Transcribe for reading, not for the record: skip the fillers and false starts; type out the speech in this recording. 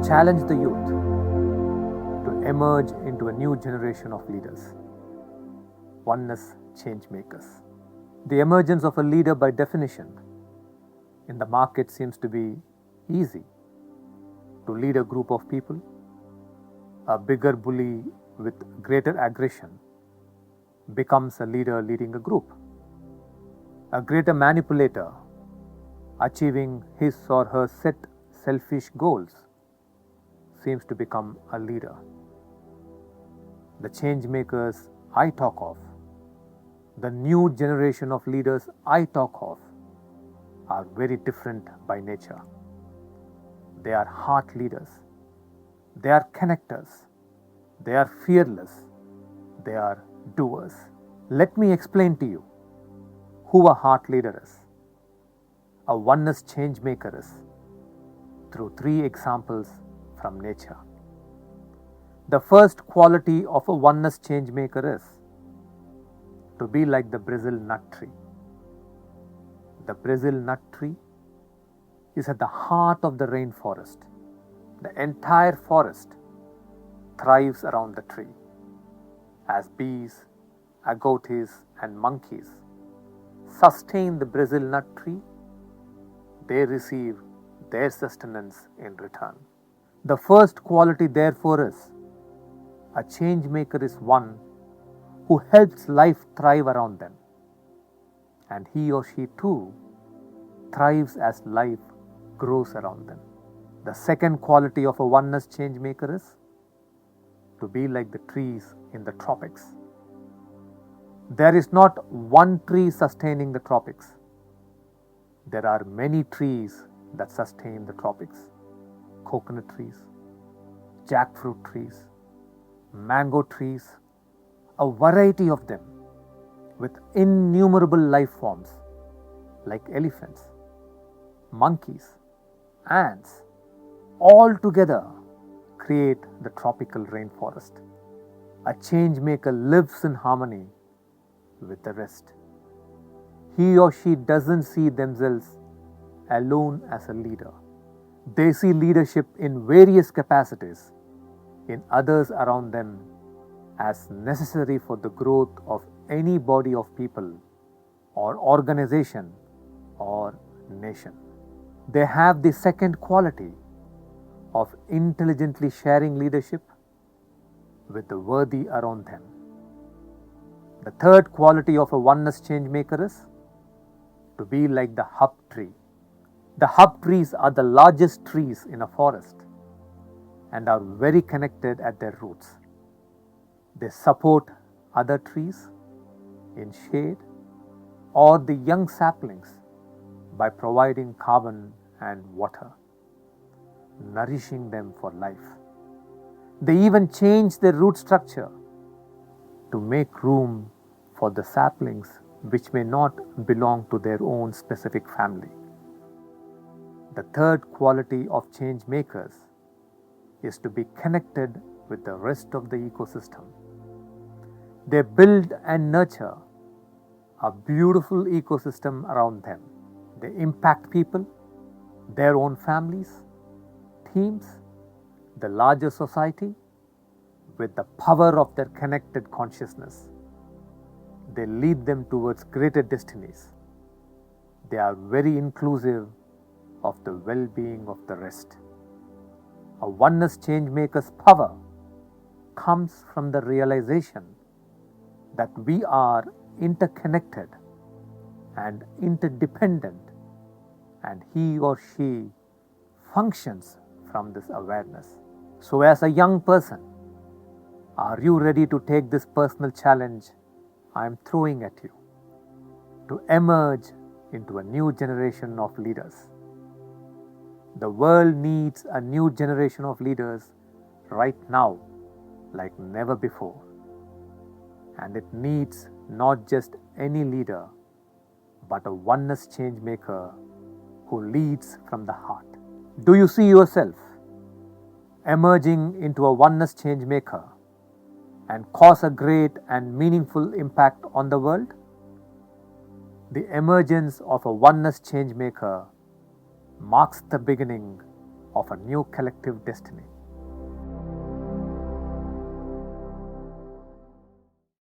challenge the youth to emerge into a new generation of leaders, oneness change makers. The emergence of a leader, by definition, in the market seems to be easy. To lead a group of people, a bigger bully with greater aggression becomes a leader leading a group. A greater manipulator achieving his or her set selfish goals seems to become a leader. The change makers I talk of, the new generation of leaders I talk of, are very different by nature. They are heart leaders. They are connectors. They are fearless. They are doers. Let me explain to you who a heart leader is, a oneness change maker is, through 3 examples from nature. The first quality of a oneness change maker is to be like the Brazil nut tree. The Brazil nut tree is at the heart of the rainforest. The entire forest thrives around the tree. As bees, agoutis, and monkeys sustain the Brazil nut tree, they receive their sustenance in return. The first quality, therefore, is a change maker is one who helps life thrive around them, and he or she too thrives as life grows around them. The second quality of a oneness change maker is to be like the trees in the tropics. There is not one tree sustaining the tropics. There are many trees that sustain the tropics. Coconut trees, jackfruit trees, mango trees, a variety of them with innumerable life forms like elephants, monkeys, ants, all together create the tropical rainforest. A change maker lives in harmony with the rest. He or she doesn't see themselves alone as a leader. They see leadership in various capacities in others around them as necessary for the growth of any body of people or organization or nation. They have the second quality of intelligently sharing leadership with the worthy around them. The third quality of a oneness change maker is to be like the hub tree. The hub trees are the largest trees in a forest and are very connected at their roots. They support other trees in shade or the young saplings by providing carbon and water, nourishing them for life. They even change their root structure to make room for the saplings which may not belong to their own specific family. The third quality of change makers is to be connected with the rest of the ecosystem. They build and nurture a beautiful ecosystem around them. They impact people, their own families, teams, the larger society with the power of their connected consciousness. They lead them towards greater destinies. They are very inclusive of the well-being of the rest. A oneness change maker's power comes from the realization that we are interconnected and interdependent, and he or she functions from this awareness. So, as a young person, are you ready to take this personal challenge I am throwing at you to emerge into a new generation of leaders? The world needs a new generation of leaders right now like never before. And it needs not just any leader, but a oneness change maker who leads from the heart. Do you see yourself emerging into a oneness change maker and cause a great and meaningful impact on the world? The emergence of a oneness change maker marks the beginning of a new collective destiny.